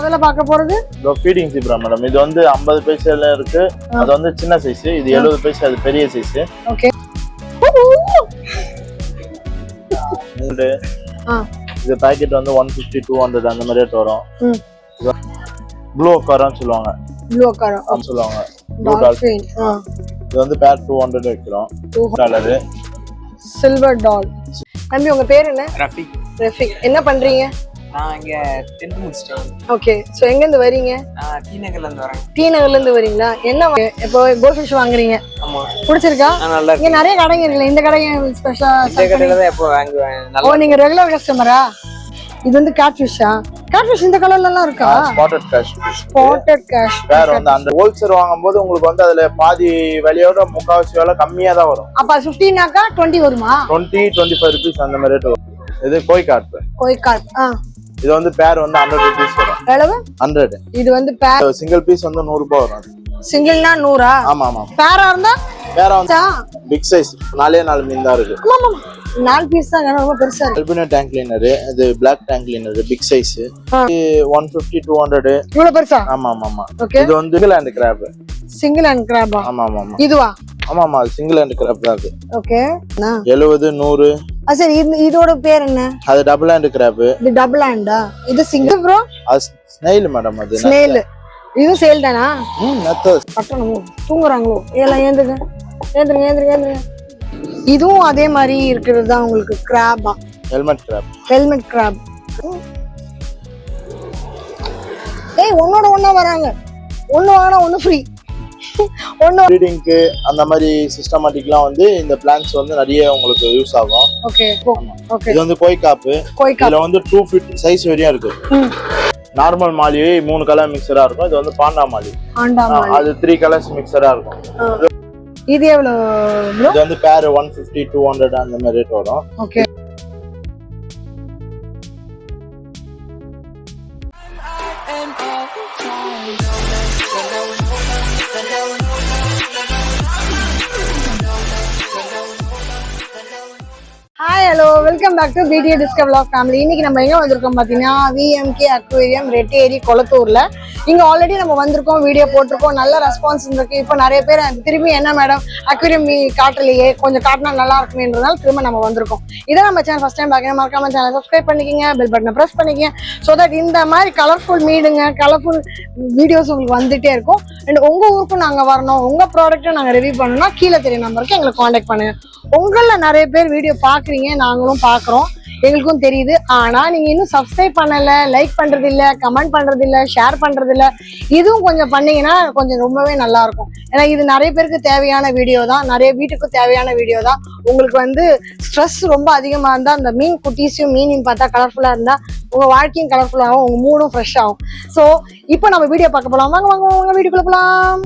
முதல்ல பார்க்க போறது ஃபீடிங் ஜீப்ரா மேடம். இது வந்து 50 பைசால இருக்கு. அது வந்து சின்ன சைஸ். இது 70 பைசா, அது பெரிய சைஸ். ஓகே. இது பாக்கெட் வந்து 150 200 அந்த மாதிரி ரேட் வரும். ப்ளூ அக்காரான்னு சொல்லுவாங்க. ப்ளூ அக்காரா சொல்லுவாங்க. Blue dolphin. இது வந்து பேர் 200 வைக்கிறோம். $2 சில்வர் டால். தம்பி உங்க பேர் என்ன? ரஃபிக். ரஃபிக். என்ன பண்றீங்க? நான் இங்க 10th முடிச்சிட்டேன். ஓகே. சோ எங்க இருந்து வரீங்க? நான் டி நகர்ல இருந்து வரேன். டி நகர்ல இருந்து வரீங்களா? என்ன இப்போ கோல்ட் ஃபிஷ் வாங்குறீங்க? ஆமா. பிடிச்சிருக்கா? நல்லா இருக்கு. இங்க நிறைய கடைங்க இருக்குல்ல, இந்த கடைங்க ஸ்பெஷலா இந்த கடையில தான் எப்போ வாங்குவேன். ஓ, நீங்க ரெகுலர் கஸ்டமரா? இது வந்து கேட் ஃபிஷ்ஷா? கேட் ஃபிஷ் இந்த கலர்ல எல்லாம் இருக்கா? Spotted cash. Spotted cash. வேற வந்து அந்த ஹோல்சேல் வாங்கும்போது உங்களுக்கு வந்து அதுல பாதி விலையோட முக்காவாசி விலை கம்மியா தான் வரும். அப்ப 15னாக்கா 20 வருமா? 20-25 ரூபீஸ் அந்த மாதிரி ரேட் வரும். இது கோய் கார்ப். கோய் கார்ப். இது வந்து பேர் வந்து 100 ரூபீஸ் வரும். எவ்வளவு? 100. இது வந்து பேர் சிங்கிள் பீஸ் வந்து 100 ரூபாய் வரும். சிங்கிள்னா 100? ஆமா ஆமா. பேரா இருந்தா? பேரா வந்து பிக் சைஸ் 4 மீன் தான் இருக்கு. ஆமா ஆமா. 4 பீஸ் தான் ரொம்ப பெருசா இருக்கு. அல்பினோ டேங்க் கிளீனர், இது black tank cleaner big size. 150 200. இவ்வளவு பெருசா? ஆமா ஆமா ஆமா. ஓகே. இது வந்து single hand grab. Single hand கிராபா? ஆமா ஆமா ஆமா. இதுவா? ஆமா ஆமா, அது சிங்கிள் ஹேண்ட் கிராப் தான் அது. ஓகே. 70 100. சரி, இதோட பேர் என்ன? அது டபுள் ஹேண்ட் கிராப். இது டபுள் ஹேண்டா? இது சிங்கிள் ப்ரோ? அது ஸ்னெயில் மேடம். அது ஸ்னெயில். இது சேல் தானா? நத்த பட்டணமோ தூங்குறாங்களோ? எல்லாம் ஏந்துங்க ஏந்துங்க ஏந்துங்க ஏந்துங்க. இதுவும் அதே மாதிரி இருக்கிறது தான் உங்களுக்கு. கிராபா? Helmet grab. Helmet grab. ஏய், ஒன்னோட ஒண்ணா வராங்க. ஒண்ணு வாங்கினா ஒண்ணு ஃப்ரீ. ஒண்ணு ப்ரீடிங்க்கு அந்த மாதிரி சிஸ்டமேட்டிக்லாம் வந்து இந்த பிளான்ஸ் வந்து நிறைய உங்களுக்கு யூஸ் ஆகும். Okay okay. இது வந்து கோய் காப்பு. இதுல வந்து 2 ஃபீட் சைஸ் வரையும் இருக்கு. நார்மல் மாலி 3 கலர் மிக்சரா இருக்கும். இது வந்து பாண்டா மாலி. அது 3 கலர்ஸ் மிக்சரா இருக்கும். இது எவ்வளவு ப்ரோ? இது வந்து பேர் 150 200 அந்த மாதிரி ரேட் வரும். Okay. Hi, hello, welcome back to PTA discover vlog family. இன்னைக்கு நம்ம எங்க வந்திருக்கோம் பாத்தீங்கன்னா விஎம்கே அக்வேரியம் ரெட்டேரி கொளத்தூர்ல. இங்க ஆல்ரெடி நம்ம வந்திருக்கோம், வீடியோ போட்டிருக்கோம், நல்ல ரெஸ்பான்ஸ் இருக்கு. இப்போ நிறைய பேர் திரும்பி என்ன மேடம் அக்வேரியம் காட்டலையே, கொஞ்சம் காட்டினா நல்லா இருக்குமேன்றதால திரும்ப நம்ம வந்திருக்கோம். இதை நம்ம சேனல் ஃபர்ஸ்ட் டைம் பார்க்கணும், மறக்காம சேனல் சப்ஸ்கிரைப் பண்ணிக்கங்க, பெல் பட்டனை ப்ரெஸ் பண்ணிக்கங்க. ஸோ தட் இந்த மாதிரி கலர்ஃபுல் மீடுங்க, கலர்ஃபுல் வீடியோஸ் உங்களுக்கு வந்துட்டே இருக்கும். அண்ட் உங்க ஊருக்கும் நாங்க வரணும், உங்க ப்ராடக்ட்டை நாங்க ரிவ்யூ பண்ணணும்னா கீழே தெரிய நம்பருக்கு எங்களை காண்டாக்ட் பண்ணுங்க. உங்கள நிறைய பேர் வீடியோ பாக்குறீங்க, நாங்களும் பாக்குறோம், எங்களுக்கும் தெரியுது. ஆனா நீங்க இன்னும் சப்ஸ்கிரைப் பண்ணல, லைக் பண்றது இல்ல, கமெண்ட் பண்றது இல்ல, ஷேர் பண்றது இல்ல. இதுவும் கொஞ்சம் பண்ணீங்கன்னா கொஞ்சம் ரொம்பவே நல்லா இருக்கும். ஏன்னா இது நிறைய பேருக்கு தேவையான வீடியோ தான், நிறைய வீட்டுக்கு தேவையான வீடியோ தான். உங்களுக்கு வந்து ஸ்ட்ரெஸ் ரொம்ப அதிகமா இருந்தா அந்த மீன் குட்டீஸையும் மீனின் பார்த்தா கலர்ஃபுல்லா இருந்தா உங்க வாழ்க்கையும் கலர்ஃபுல் ஆகும், உங்க மூடும் ஃப்ரெஷ் ஆகும். ஸோ இப்போ நம்ம வீடியோ பார்க்க போலாம். வாங்க வாங்க வாங்க வீடியோக்குள்ள போலாம்.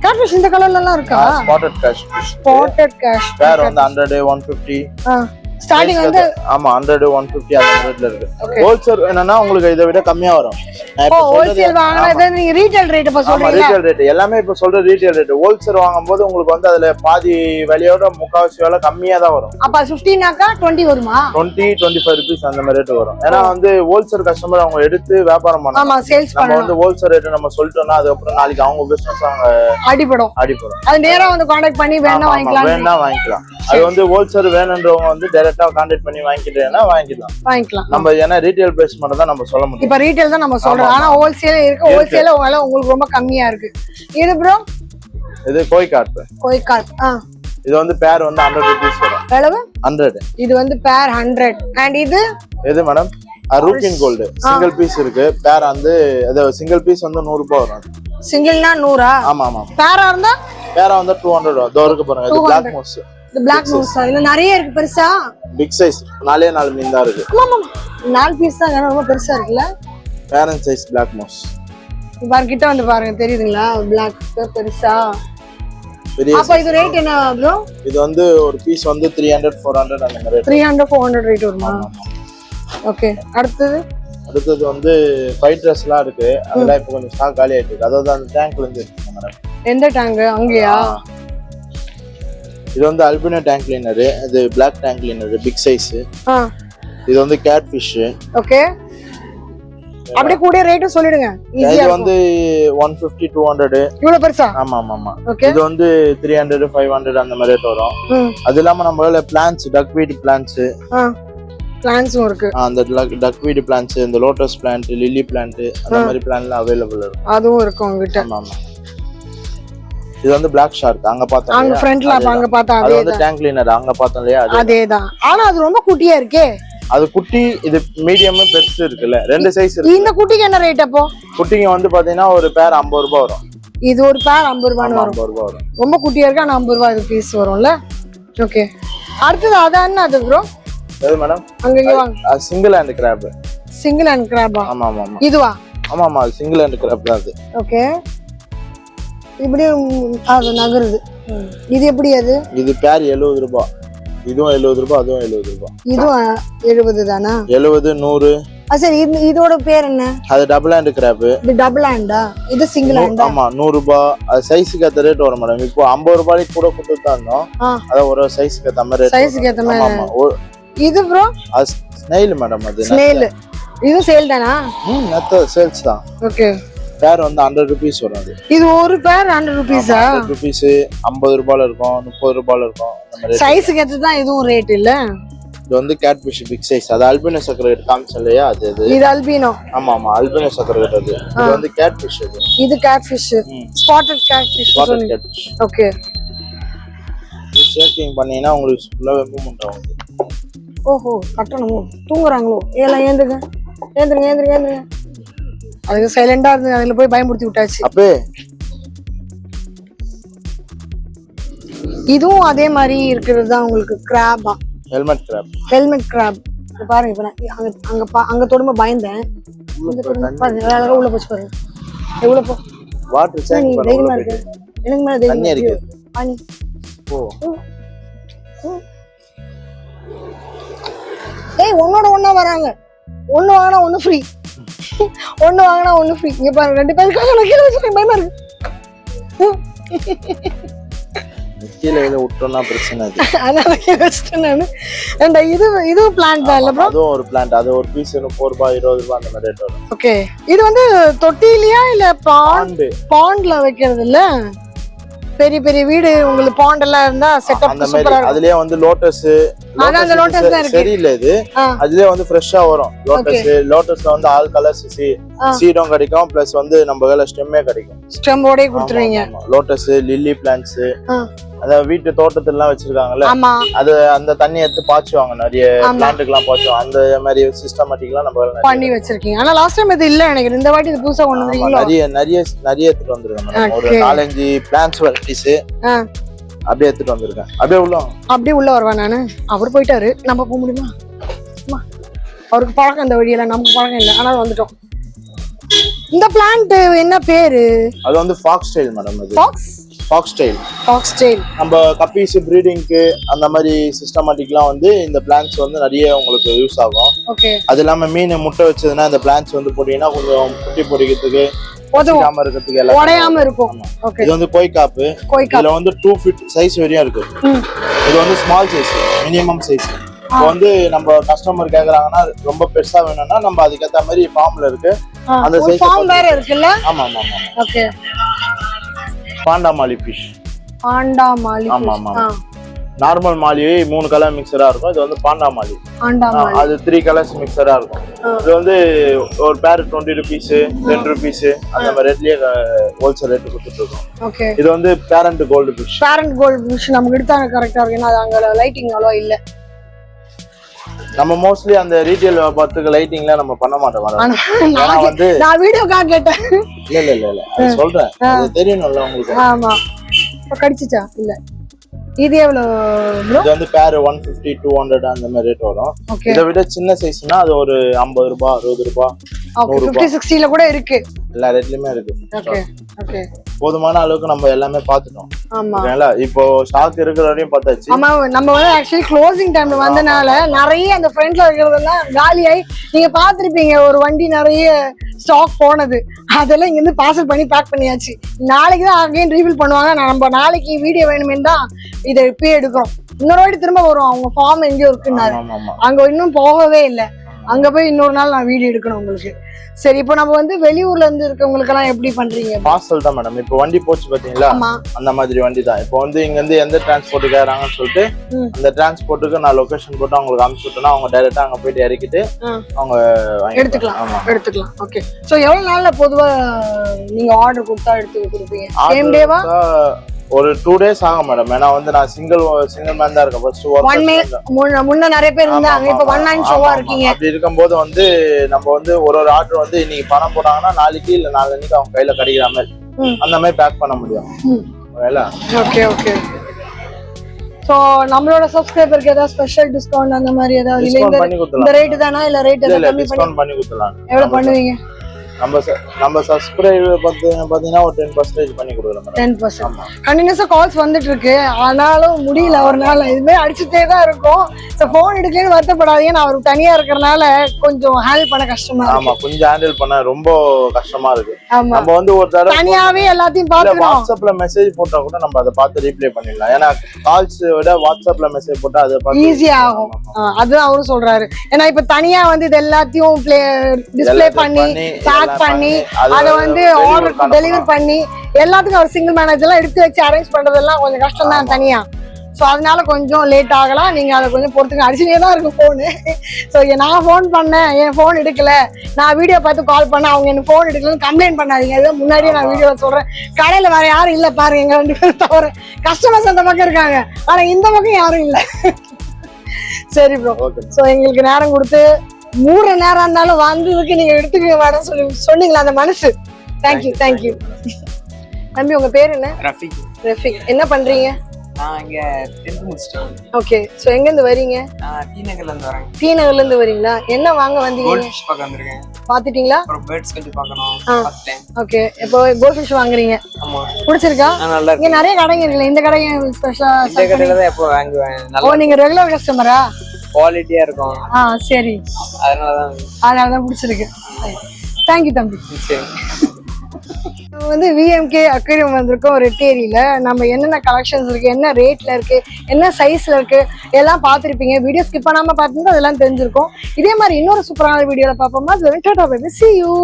கேட்ஃபிஷ் இந்த கலர்ல எல்லாம் இருக்கா? Spotted cash. Spotted cash. பேர் வந்து 100 150. ஸ்டார்டிங் வந்து ஆமா 100 150 அந்த ரேட்ல இருக்கு. ஹோல்சேல் என்னன்னா உங்களுக்கு இதை விட கம்மியா வரும். நான் இப்ப ஹோல்சேல் வாங்குனது நீங்க ரீட்டைல் ரேட் இப்ப ஆமா சொல்றீங்க. ரீட்டைல் ரேட் எல்லாமே இப்ப சொல்ற ரீட்டைல் ரேட். ஹோல்சேல் வாங்கும்போது உங்களுக்கு வந்து அதுல பாதி விலையோட முக்காவாசி விலை கம்மியா தான் வரும். அப்ப 15னாக்கா 20 வருமா? 20-25 rupees அந்த மாதிரி ரேட் வரும். ஏன்னா வந்து ஹோல்சேல் கஸ்டமர் அவங்க எடுத்து வியாபாரம் பண்ணணும். ஆமா சேல்ஸ் நம்ம பண்ணணும். வந்து ஹோல்சேல் ரேட் நம்ம சொல்லிட்டோம்னா அதுக்கப்புறம் நாளைக்கு அவங்க பிசினஸ் அவங்க அடிபடும். அடிப்படும். அது நேரா வந்து கான்டாக்ட் பண்ணி வேணா வாங்கிக்கலாம். வேணா வாங்கிக்கலாம். அது வந்து ஹோல்சேல் வேணுன்றவங்க வந்து டைரக்டா கான்டாக்ட் பண்ணி வாங்கிட்டேன்னா வாங்கிக்கலாம். நம்ம ஏன்னா ரீட்டைல் பிரைஸ் மட்டும் தான் நம்ம சொல்ல முடியும். இப்ப ரீட்டைல் தான் நம்ம சொல்றோம். ஆனா ஹோல்சேல் இருக்கு. ஹோல்சேல உங்களுக்கு ரொம்ப கம்மியா இருக்கு. இது ப்ரோ இது கோய்கார்ப். இது வந்து பேர் வந்து 100 rupees வரும். எவ்வளவு? 100. இது வந்து பேர் 100. அண்ட் இது எது மேடம்? ரூட்டின் கோல்ட் சிங்கிள் பீஸ் இருக்கு. பேர் வந்து அது சிங்கிள் பீஸ் வந்து 100 ரூபாய் வரும். சிங்கிள்னா 100ஆ? ஆமா ஆமா. பேரா இருந்தா பேரா வந்து 200 வரும். தோ இருக்கு பாருங்க. இது பிளாக் மோஸ். இது பிளாக் மோஸா? இல்ல நிறைய இருக்கு பெருசா. பிக் சைஸ் 4 மீன் தான் இருக்கு. ஆமா 4 பீஸ் தான் ரொம்ப பெருசா இருக்குல்ல. பேரண்ட் சைஸ் பிளாக் மோஸ். பாருங்க கிட்ட வந்து பாருங்க தெரியுதுங்களா? பிளாக் பெருசா. பெரிய அப்ப இது ரேட் என்ன ப்ரோ? இது வந்து ஒரு பீஸ் வந்து 300 400 அந்த மாதிரி 300-400 ரேட் வருமா? ஓகே. அடுத்தது வந்து ஃபைட் ட்ரெஸ்லாம் இருக்கு. அதெல்லாம் இப்போ கொஞ்சம் ஸ்டாக் காலி ஆயிட்டு இருக்கு. அதாவது அந்த டேங்க்ல இருந்து இருக்கு மேடம். எந்த டேங்க்? அங்கயா? இது வந்து அல்பினோ டேங்க் கிளீனர். இது black tank cleaner big size. இது வந்து கேட் ஃபிஷ். ஓகே. அப்படியே கூட ரேட் சொல்லிடுங்க. இது வந்து 150 200. இவ்வளவு பெருசா? ஆமா ஆமா ஆமா. இது வந்து 300 500 அந்த மாதிரி ரேட் வரும். அது இல்லாம நம்மளால பிளான்ட்ஸ் டக்வீட் பிளான்ட்ஸ் பிளான்ட்ஸும் இருக்கு. அந்த டக்வீட் பிளான்ட்ஸ் இந்த லோட்டஸ் பிளான்ட் லில்லி பிளான்ட் அந்த மாதிரி பிளான்ட்லாம் அவைலபிள் இருக்கு. அதுவும் இருக்கு உங்ககிட்ட. ஆமா ஆமா. இது வந்து பிளாக் ஷார்க் அங்க பார்த்தோம். அங்க ஃப்ரண்ட்ல அங்க பார்த்தா அது வந்து டேங்க் கிளீனர் அங்க பார்த்தோம் இல்லையா? அதேதான். ஆனா அது ரொம்ப குட்டியா இருக்கே. அது குட்டி இது மீடியம் பெருசு இருக்குல்ல. ரெண்டு சைஸ் இருக்கு. இந்த குட்டிக்கு என்ன ரேட் அப்போ? குட்டிங்க வந்து பாத்தீங்கன்னா ஒரு பேர் 50 ரூபாய் வரும். இது ஒரு பேர் 50 ரூபாய் வரும். 50 ரூபாய் வரும். ரொம்ப குட்டியா இருக்கு. ஆனா 50 ரூபாய் இது பீஸ் வரும்ல. ஓகே. அடுத்து அத என்ன அது ப்ரோ? எது மேடம்? அங்க வாங்க. Single hand grab. Single hand கிராபா? ஆமா ஆமா ஆமா. இதுவா? ஆமா ஆமா சிங்கிள் ஹேண்ட் கிராப் தான் அது. ஓகே. இப்படி அது நகருது. இது எப்படி அது? இது பேர் 70 ரூபாய். இதுவும் 70 ரூபாய் அதுவும் 70 ரூபாய். இதுவும் 70 தானா? 70 100. சரி இதோட பேர் என்ன? அது டபுள் ஹேண்ட் கிராப். இது டபுள் ஹேண்டா? இது சிங்கிள் ஹேண்டா? ஆமா 100 ரூபாய். அது சைஸ்க்கு ஏத்த ரேட் வரும் மேடம். இப்போ 50 ரூபாய்க்கு கூட கொடுத்துட்டா இருந்தோம். அத ஒரு சைஸ்க்கு ஏத்த மாதிரி ரேட். சைஸ்க்கு ஏத்த மாதிரி. ஆமா. இது ப்ரோ? அது ஸ்னெயில் மேடம். அது ஸ்னெயில். இது சேல் தானா? நத்த சேல்ஸ் தான். ஓகே. பேர் வந்து 100 rupees வரும். அது இது ஒரு பேர் 100 rupees-ஆ? 100 rupees 50 ரூபாயில இருக்கும் 30 ரூபாயில இருக்கும். அந்த மாதிரி சைஸ்க்கு ஏத்த தான் இதுவும் ரேட் இல்ல. இது வந்து கேட் ஃபிஷ் பிக் சைஸ். அது அல்பினோ சக்கரேட் காமிச்சல இல்லையா? அது இது அல்பினோ. ஆமா ஆமா அல்பினோ சக்கரேட். அது இது வந்து கேட் ஃபிஷ். இது gate fish. Spotted gate fish. Spotted gate fish. Okay. இது ஷேக்கிங் பண்ணீனா உங்களுக்கு ஃபுல்லாவே மூவ்மென்ட் ஆகும். ஓஹோ கட்டணுமோ? தூங்குறாங்களோ? ஏல ஏந்துங்க. ஏந்துங்க. அதுக்கு சைலண்டா இருந்து அதுல போய் பயமுறுத்தி விட்டாச்சு. அப்பே இதுவும் அதே மாதிரி இருக்கிறது தான் உங்களுக்கு கிராபா? Helmet grab. Helmet grab. பாருங்க இப்ப அங்க தொடும்ப பயந்தேன். பாருங்க அழகா உள்ள போச்சு பாருங்க. எவ்வளவு போ வாட்டர் சேஞ்ச் பண்ண தைரியமா இருக்கு. எனக்கு மேல தைரியமா இருக்கு. பானி ஓ ஏய் ஒண்ணா வராங்க. ஒண்ணு வாங்கினா ஒண்ணு ஃப்ரீ. ஒண்ணு வாங்கினா ஒண்ணு ஃப்ரீ. இங்க பாருங்க ரெண்டு பேருக்காக நான் கீழே வச்சிருக்கேன். பயமா இருக்கு. கீழே விட்டோம்னா பிரச்சனை அது. அதனால கீழே வச்சிட்டேன் நானு. அண்ட் இது பிளான்ட் தான் இல்ல ப்ரோ? அதுவும் ஒரு பிளான்ட். அது ஒரு பீஸ் 4 ரூபாய் 20 ரூபாய் அந்த மாதிரி ரேட் வரும். ஓகே. இது வந்து தொட்டிலையா இல்ல பாண்ட்ல வைக்கிறது இல்ல? பெரிய பெரிய வீடு உங்களுக்கு பாண்ட் எல்லாம் இருந்தா செட்டப் சூப்பரா இருக்கும். அதுலயே வந்து லோட்டஸ் சரியில்லை. இது அதுலயே வந்து ஃப்ரெஷ்ஷா வரும். லோட்டஸ்ல வந்து ஆல் கலர்ஸ் சீடும் கிடைக்கும். பிளஸ் வந்து நம்ம கையில ஸ்டெம்மே கிடைக்கும். ஸ்டெம்மோட கொடுத்துருவீங்க. லோட்டஸ் லில்லி பிளான்ட்ஸ் அதாவது வீட்டு தோட்டத்துல எல்லாம் வச்சிருக்காங்கல்ல. அது அந்த தண்ணி எடுத்து பாய்ச்சுவாங்க. நிறைய பிளான்ட்டுக்கு எல்லாம் பாய்ச்சுவாங்க. அந்த மாதிரி சிஸ்டமேட்டிக்லாம் நம்ம பண்ணி வச்சிருக்கீங்க. ஆனா லாஸ்ட் டைம் இது இல்ல நினைக்கிறேன். இந்த வாட்டி இது புதுசா கொண்டு வந்தீங்களா? நிறைய எடுத்துட்டு வந்திருக்கேன். ஒரு 4-5 பிளான்ட்ஸ் வெரைட்டிஸ் அப்படியே எடுத்துட்டு வந்திருக்கேன். அப்படியே உள்ள வருவேன் நானு. அவர் போயிட்டாரு. நம்ம போக முடியுமா? அவருக்கு பழக்கம் இந்த வழியெல்லாம். நமக்கு பழக்கம் இல்லை. ஆனா வந்துட்டோம். இந்த பிளான்ட் என்ன பேரு? அது வந்து ஃபாக்ஸ் டெயில் மேடம். அது ஃபாக்ஸ் ஸ்டைல். Fox style. நம்ம கப்பீஸ் ப்ரீடிங்க்கு அந்த மாதிரி சிஸ்டமேட்டிக்லாம் வந்து இந்த பிளான்ஸ் வந்து நிறைய உங்களுக்கு யூஸ் ஆகும். ஓகே. அது இல்லாம மீன் முட்டை வச்சதுன்னா இந்த பிளான்ஸ் வந்து போட்டீங்கன்னா கொஞ்சம் குட்டி பொரிக்கிறதுக்கு உடையாம இருக்கிறதுக்கு எல்லாம் உடையாம இருக்கும். ஓகே. இது வந்து கோய்காப்பு. இதுல வந்து 2 feet சைஸ் வரையும் இருக்கு. இது வந்து ஸ்மால் சைஸ், மினிமம் சைஸ். இப்போ வந்து நம்ம கஸ்டமர் கேக்குறாங்கன்னா ரொம்ப பெருசா வேணும்னா நம்ம அதுக்கேத்த மாதிரி ஃபார்ம்ல இருக்கு. அந்த சைஸ் ஃபார்ம் வேற இருக்குல்ல? ஆமா ஆமா ஆமா. ஓகே. பாண்டா மாலி ஃபிஷ். பாண்டா மாலி. ஆமா ஆமா. நார்மல் மாலி 3 கலர் மிக்சரா இருக்கும். இது வந்து பாண்டா மாலி. பாண்டா மாலி. அது 3 கலர்ஸ் மிக்சரா இருக்கும். இது வந்து ஒரு பேர் 20 rupees, 10 rupees அந்த மாதிரி ரேட்லயே ஹோல்சேல் ரேட் கொடுத்துட்டு இருக்கோம். ஓகே. இது வந்து parent goldfish. Parent goldfish நமக்கு எடுத்தா கரெக்டா இருக்கு. ஏன்னா அங்க லைட்டிங் அவ்வளோ இல்ல. நம்ம மோஸ்ட்லி அந்த ரீட்டைல் வியாபாரத்துக்கு லைட்டிங்ல நம்ம பண்ண மாட்டோம். நான் வீடியோக்காக கேட்டேன். இல்ல அது சொல்றேன், அது தெரியணும்ல உங்களுக்கு. ஆமா. இப்ப கடிச்சிச்சா? இல்ல. இது எவ்வளவு ப்ரோ? இது வந்து பேர் 150 200 அந்த மாதிரி ரேட் வரும். இதை விட சின்ன சைஸ்னா அது ஒரு 50 ரூபாய் 60 ரூபாய். ஓகே. 50 60 ல கூட இருக்கு. எல்லா ரேட்லயுமே இருக்கு. ஓகே. ஓகே. போதுமான அளவுக்கு நம்ம எல்லாமே பார்த்துட்டோம். ஆமா. ஓகேங்களா? இப்போ ஸ்டாக் இருக்கிற வரையும் பார்த்தாச்சு. ஆமா. நம்ம வந்து ஆக்சுவலி க்ளோசிங் டைம்ல வந்தனால நிறைய அந்த ஃப்ரண்ட்ல இருக்கிறதெல்லாம் காலியாயி நீங்க பாத்திருப்பீங்க. ஒரு வண்டி நிறைய ஸ்டாக் போனது அதெல்லாம் இங்க இருந்து பார்சல் பண்ணி பேக் பண்ணியாச்சு. நாளைக்கு தான் அகைன் ரீஃபில் பண்ணுவாங்க. நம்ம நாளைக்கு வீடியோ வேணுமே தான் இதை இப்பயே எடுக்கிறோம். இன்னொரு வாட்டி திரும்ப வரும். அவங்க ஃபார்ம் எங்கேயோ இருக்குன்னாரு. அங்க இன்னும் போகவே இல்லை. அங்க போய் இன்னொரு நாள் நான் வீடியோ எடுக்கணும் உங்களுக்கு. சரி, இப்போ நம்ம வந்து வெளியூர்ல இருந்து இருக்கவங்களுக்கு எல்லாம் எப்படி பண்றீங்க? பார்சல் தான் மேடம். இப்போ வண்டி போச்சு பாத்தீங்களா, அந்த மாதிரி வண்டி தான். இப்போ வந்து இங்க இருந்து எந்த டிரான்ஸ்போர்ட் கேக்குறாங்கன்னு சொல்லிட்டு அந்த டிரான்ஸ்போர்ட்டுக்கு நான் லொகேஷன் போட்டு அவங்களுக்கு அனுப்பிச்சுட்டேன்னா அவங்க டைரக்டா அங்க போயிட்டு இறக்கிட்டு அவங்க எடுத்துக்கலாம். ஓகே. சோ எவ்வளவு நாள்ல பொதுவா நீங்க ஆர்டர் கொடுத்தா எடுத்து கொடுப்பீங்க? சேம் டேவா? ஒரு 2 days ஆகும் மேடம். ஏன்னா வந்து நான் சிங்கிள் மேன் தான் இருக்கேன். ஃபர்ஸ்ட் முன்ன நிறைய பேர் இருந்தாங்க. இப்போ ஒன் மேன் ஷோவா இருக்கீங்க. அப்படி இருக்கும்போது வந்து நம்ம வந்து ஒரு ஆர்டர் வந்து இன்னைக்கு பணம் போட்டாங்கன்னா நாளைக்கு இல்ல நாளைக்கு அவங்க கையில கிடைக்கிற மாதிரி அந்த மாதிரி பேக் பண்ண முடியும். ஓகே. ஓகே. சோ நம்மளோட சப்ஸ்கிரைபருக்கு ஏதாவது ஸ்பெஷல் டிஸ்கவுண்ட் அந்த மாதிரி ஏதாவது இல்ல? இந்த ரேட் தானா இல்ல ரேட் ஏதாவது கம்மி பண்ணி கொடுக்கலாம்? எவ்வளவு பண்ணுவீங்க? நம்ம சப்ஸ்கிரைபர் பாத்தீங்கன்னா ஒரு 10% பண்ணி கொடுக்குறோம். 10%. கண்டினியூஸா கால்ஸ் வந்துட்டு இருக்கு. ஆனாலும் முடியல. ஒரு நாள் இதுவே அடிச்சுட்டே தான் இருக்கும். போன் எடுக்கலன்னு வருத்தப்படாதீங்க. நான் அவர் தனியா இருக்கறனால கொஞ்சம் ஹேண்டில் பண்ண கஷ்டமா இருக்கு. ஆமா, கொஞ்சம் ஹேண்டில் பண்ண ரொம்ப கஷ்டமா இருக்கு. நம்ம வந்து ஒரு தடவை தனியாவே எல்லாத்தையும் பாத்துறோம். வாட்ஸ்அப்ல மெசேஜ் போட்டா கூட நம்ம அதை பார்த்து ரீப்ளை பண்ணிடலாம். ஏன்னா கால்ஸ் விட வாட்ஸ்அப்ல மெசேஜ் போட்டா அதை பார்த்து ஈஸியா ஆகும். அதுதான் அவரும் சொல்றாரு. ஏன்னா இப்ப தனியா வந்து இது எல்லாத்தையும் டிஸ்ப்ளே பண்ணி பேக் பண்ணி அதை வந்து ஆர்டர் டெலிவரி பண்ணி எல்லாத்துக்கும் ஒரு சிங்கிள் மேனேஜர்லாம் எடுத்து வச்சு அரேஞ்ச் பண்றதெல்லாம் கொஞ்சம் கஷ்டம் தான் தனியா. ஸோ அதனால கொஞ்சம் லேட் ஆகலாம். நீங்க அதை கொஞ்சம் பொறுத்துங்க. அடிச்சுனே தான் இருக்கும் போனு. ஸோ நான் ஃபோன் பண்ணேன், என் ஃபோன் எடுக்கல, நான் வீடியோ பார்த்து கால் பண்ணேன், அவங்க எனக்கு ஃபோன் எடுக்கலன்னு கம்ப்ளைண்ட் பண்ணாதீங்க. அதுதான் முன்னாடியே நான் வீடியோ சொல்றேன். கடையில வேற யாரும் இல்லை பாருங்க, எங்க 2 பேரும் தவிர. கஸ்டமர்ஸ் அந்த பக்கம் இருக்காங்க, ஆனா இந்த பக்கம் யாரும் இல்லை. சரி ப்ரோ. ஸோ எங்களுக்கு நேரம் கொடுத்து 3 நேரம் இருந்தாலும் வந்ததுக்கு நீங்க எடுத்துக்க வேடம் சொல்லி சொன்னீங்களா அந்த மனசு. தேங்க்யூ. தம்பி உங்க பேர் என்ன? ரஃபிக். என்ன பண்றீங்க? நான் இங்க 10th முடிச்சிட்டேன். ஓகே. சோ எங்க இருந்து வரீங்க? நான் டி நகர்ல இருந்து வரேன். டி நகர்ல இருந்து வரீங்களா? என்ன வாங்க வந்தீங்க? கோல்ட் ஃபிஷ் பார்க்க வந்திருக்கேன். பாத்துட்டீங்களா? அப்புறம் பேர்ட்ஸ் கட்டி பார்க்கணும். பார்த்தேன். ஓகே. இப்போ கோல்ட் ஃபிஷ் வாங்குறீங்க. ஆமா. பிடிச்சிருக்கா? நல்லா இருக்கு. இங்க நிறைய கடைங்க இருக்குல்ல, இந்த கடையை ஸ்பெஷலா? இந்த கடையில தான் எப்போ வாங்குவேன். ஓ, நீங்க ரெகுலர் கஸ்டமரா? குவாலிட்டியா இருக்கும். சரி. அதனால தான் பிடிச்சிருக்கு. தேங்க்யூ தம்பி. சரி. வந்து விஎம்கே அக்வேரியம் வந்திருக்கோம் ரெட் ஏரியில. நம்ம என்னென்ன கலெக்ஷன்ஸ் இருக்கு, என்ன ரேட்ல இருக்கு, என்ன சைஸ்ல இருக்கு எல்லாம் பார்த்துருப்பீங்க. வீடியோ ஸ்கிப் பண்ணாம பார்த்துட்டு அதெல்லாம் தெரிஞ்சிருக்கும். இதே மாதிரி இன்னொரு சூப்பரான வீடியோல பார்ப்போமா. Tata bye bye. See you.